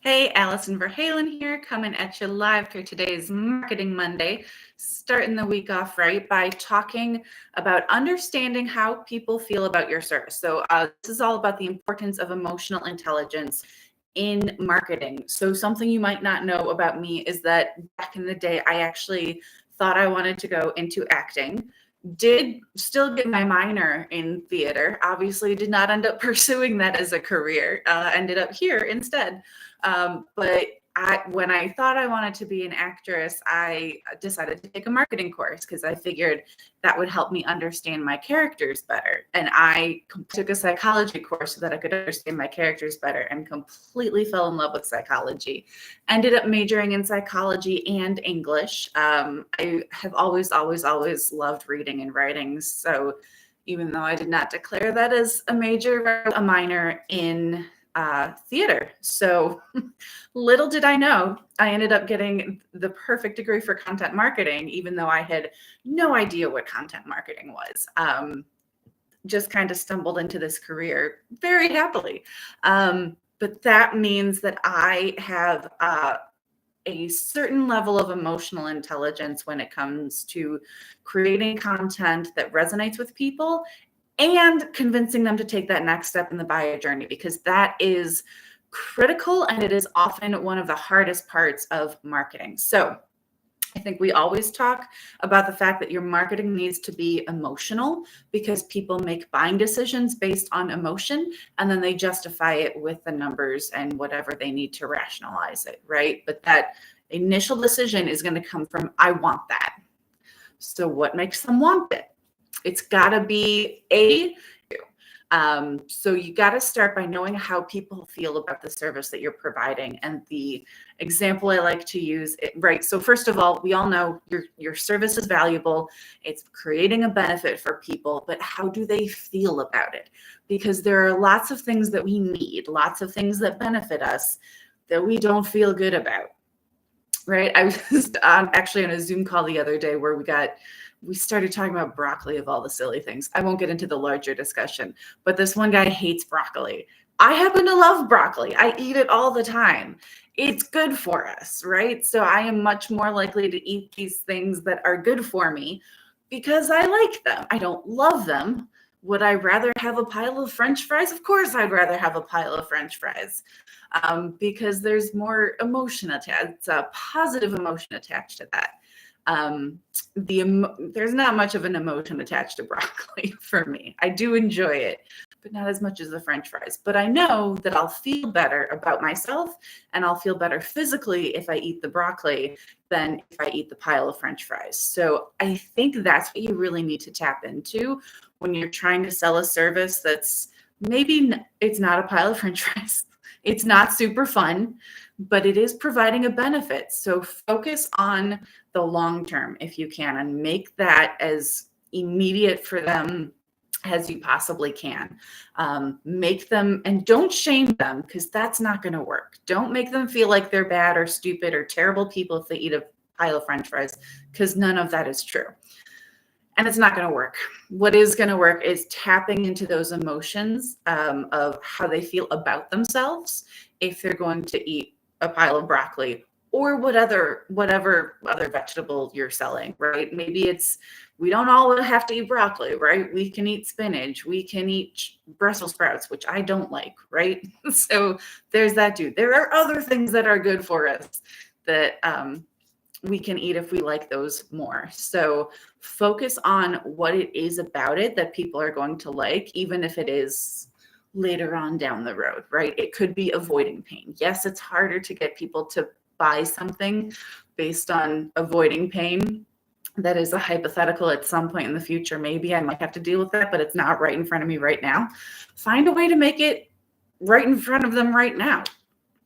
Hey, Allison Verhalen here, coming at you live for today's Marketing Monday. Starting the week off right by talking about understanding how people feel about your service. This is all about the importance of emotional intelligence in marketing. So, something you might not know about me is that back in the day, I actually thought I wanted to go into acting. Did still get my minor in theater. Obviously, did not end up pursuing that as a career. Ended up here instead. When I thought I wanted to be an actress, I decided to take a marketing course because I figured that would help me understand my characters better. And I took a psychology course so that I could understand my characters better and completely fell in love with psychology. Ended up majoring in psychology and English. I have always loved reading and writing. So even though I did not declare that as a major, a minor in theater. So little did I know, I ended up getting the perfect degree for content marketing, even though I had no idea what content marketing was. Just kind of stumbled into this career very happily. But that means that I have a certain level of emotional intelligence when it comes to creating content that resonates with people and convincing them to take that next step in the buyer journey, because that is critical and it is often one of the hardest parts of marketing. So I think we always talk about the fact that your marketing needs to be emotional because people make buying decisions based on emotion and then they justify it with the numbers and whatever they need to rationalize it, right? But that initial decision is going to come from, I want that. So what makes them want it? It's got to be so you got to start by knowing how people feel about the service that you're providing. And the example I like to use, right? So first of all, we all know your service is valuable. It's creating a benefit for people, but how do they feel about it? Because there are lots of things that we need, lots of things that benefit us that we don't feel good about, right? I was actually on a Zoom call the other day where we started talking about broccoli of all the silly things. I won't get into the larger discussion, but this one guy hates broccoli. I happen to love broccoli. I eat it all the time. It's good for us, right? So I am much more likely to eat these things that are good for me because I like them. I don't love them. Would I rather have a pile of French fries? Of course, I'd rather have a pile of French fries because there's more emotion attached. It's a positive emotion attached to that. There's not much of an emotion attached to broccoli for me. I do enjoy it, but not as much as the French fries. But I know that I'll feel better about myself and I'll feel better physically if I eat the broccoli than if I eat the pile of French fries. So I think that's what you really need to tap into when you're trying to sell a service that's maybe it's not a pile of French fries. It's not super fun, but it is providing a benefit. So focus on the long term if you can and make that as immediate for them as you possibly can. Make them, and don't shame them because that's not going to work. Don't make them feel like they're bad or stupid or terrible people if they eat a pile of French fries, because none of that is true. And it's not going to work. What is going to work is tapping into those emotions of how they feel about themselves if they're going to eat a pile of broccoli or whatever other vegetable you're selling, right? Maybe we don't all have to eat broccoli, right? We can eat spinach, we can eat Brussels sprouts, which I don't like, right? So there's that too. There are other things that are good for us that we can eat if we like those more. So focus on what it is about it that people are going to like, even if it is later on down the road, right? It could be avoiding pain. Yes, it's harder to get people to buy something based on avoiding pain. That is a hypothetical at some point in the future. Maybe I might have to deal with that, but it's not right in front of me right now. Find a way to make it right in front of them right now.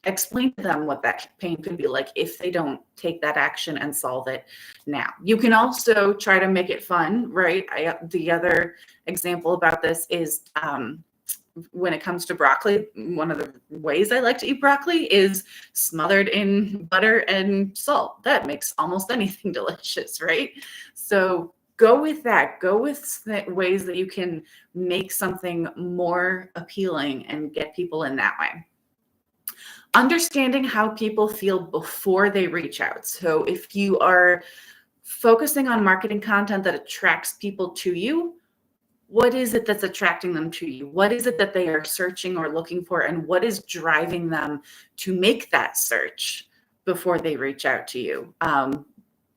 Explain to them what that pain could be like if they don't take that action and solve it now. You can also try to make it fun, right? The other example about this is when it comes to broccoli, one of the ways I like to eat broccoli is smothered in butter and salt. That makes almost anything delicious, right? So go with that. Go with ways that you can make something more appealing and get people in that way. Understanding how people feel before they reach out. So if you are focusing on marketing content that attracts people to you, what is it that's attracting them to you? What is it that they are searching or looking for? And what is driving them to make that search before they reach out to you?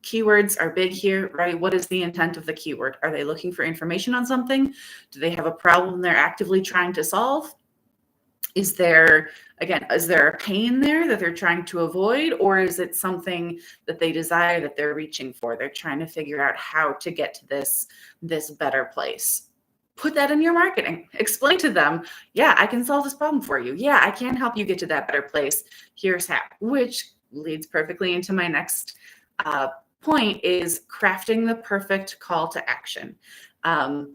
Keywords are big here, right? What is the intent of the keyword? Are they looking for information on something? Do they have a problem they're actively trying to solve? Is there a pain there that they're trying to avoid, or is it something that they desire that they're reaching for? They're trying to figure out how to get to this better place. Put that in your marketing. Explain to them, yeah, I can solve this problem for you. Yeah, I can help you get to that better place. Here's how, which leads perfectly into my next point is crafting the perfect call to action.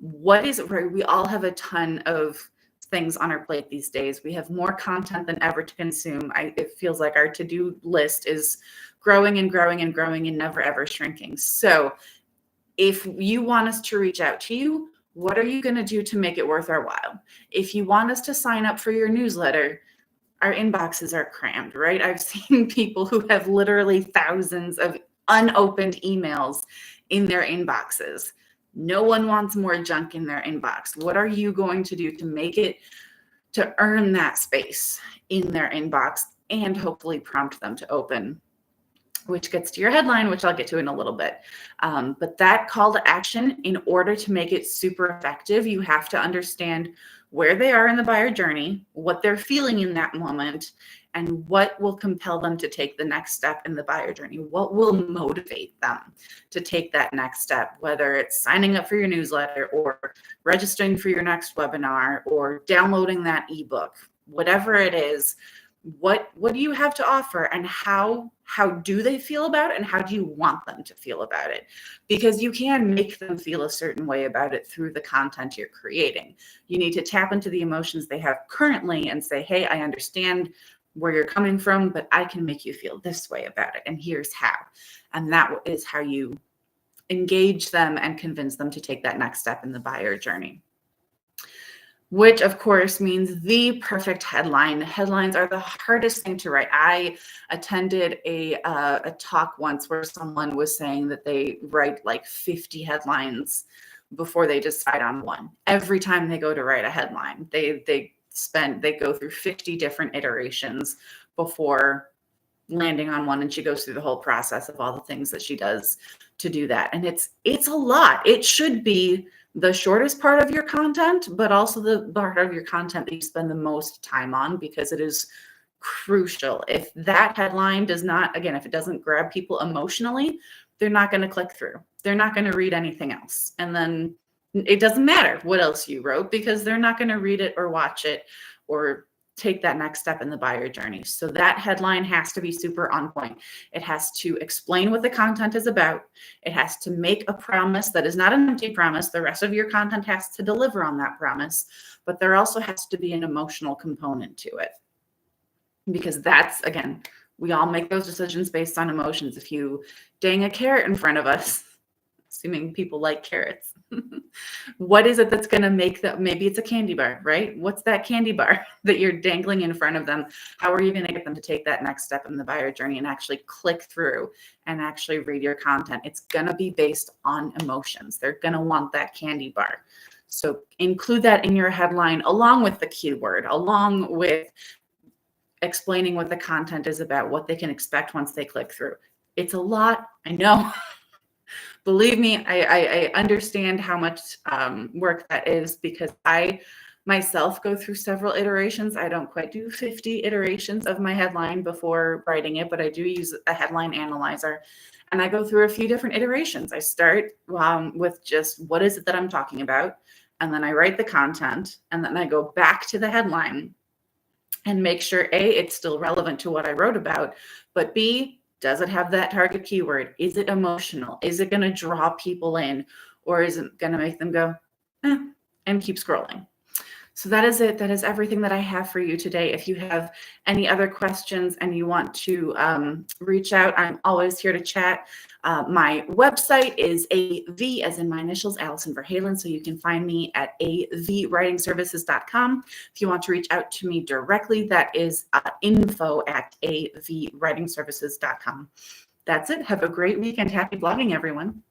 What is it, right? We all have a ton of things on our plate these days. We have more content than ever to consume. It feels like our to-do list is growing and growing and growing and never ever shrinking. So if you want us to reach out to you, what are you going to do to make it worth our while? If you want us to sign up for your newsletter, our inboxes are crammed, right? I've seen people who have literally thousands of unopened emails in their inboxes. No one wants more junk in their inbox. What are you going to do to make it, to earn that space in their inbox and hopefully prompt them to open? Which gets to your headline, which I'll get to in a little bit. But that call to action, in order to make it super effective, you have to understand where they are in the buyer journey, what they're feeling in that moment, and what will compel them to take the next step in the buyer journey. What will motivate them to take that next step, whether it's signing up for your newsletter or registering for your next webinar or downloading that ebook, whatever it is. What do you have to offer, and how do they feel about it, and how do you want them to feel about it? Because you can make them feel a certain way about it through the content you're creating. You need to tap into the emotions they have currently and say, hey, I understand where you're coming from, but I can make you feel this way about it, and here's how. And that is how you engage them and convince them to take that next step in the buyer journey. Which of course means the perfect headline. Headlines are the hardest thing to write. I attended a talk once where someone was saying that they write like 50 headlines before they decide on one. Every time they go to write a headline, they go through 50 different iterations before landing on one, and she goes through the whole process of all the things that she does to do that. And it's a lot. It should be the shortest part of your content, but also the part of your content that you spend the most time on, because it is crucial. If that headline does not, again, if it doesn't grab people emotionally, they're not going to click through. They're not going to read anything else. And then it doesn't matter what else you wrote, because they're not going to read it or watch it or take that next step in the buyer journey. So that headline has to be super on point. It has to explain what the content is about. It has to make a promise that is not an empty promise. The rest of your content has to deliver on that promise, but there also has to be an emotional component to it. Because that's, again, we all make those decisions based on emotions. If you dang a carrot in front of us, assuming people like carrots, what is it that's going to make that? Maybe it's a candy bar, right? What's that candy bar that you're dangling in front of them? How are you going to get them to take that next step in the buyer journey and actually click through and actually read your content? It's going to be based on emotions. They're going to want that candy bar. So include that in your headline, along with the keyword, along with explaining what the content is about, what they can expect once they click through. It's a lot, I know. Believe me, I understand how much work that is, because I myself go through several iterations. I don't quite do 50 iterations of my headline before writing it, but I do use a headline analyzer, and I go through a few different iterations. I start with just what is it that I'm talking about, and then I write the content, and then I go back to the headline and make sure A, it's still relevant to what I wrote about, but B, does it have that target keyword? Is it emotional? Is it going to draw people in, or is it going to make them go, and keep scrolling? So that is it. That is everything that I have for you today. If you have any other questions and you want to reach out, I'm always here to chat. My website is AV, as in my initials, Allison Verhalen. So you can find me at avwritingservices.com. If you want to reach out to me directly, that is info@avwritingservices.com. That's it. Have a great week and happy blogging, everyone.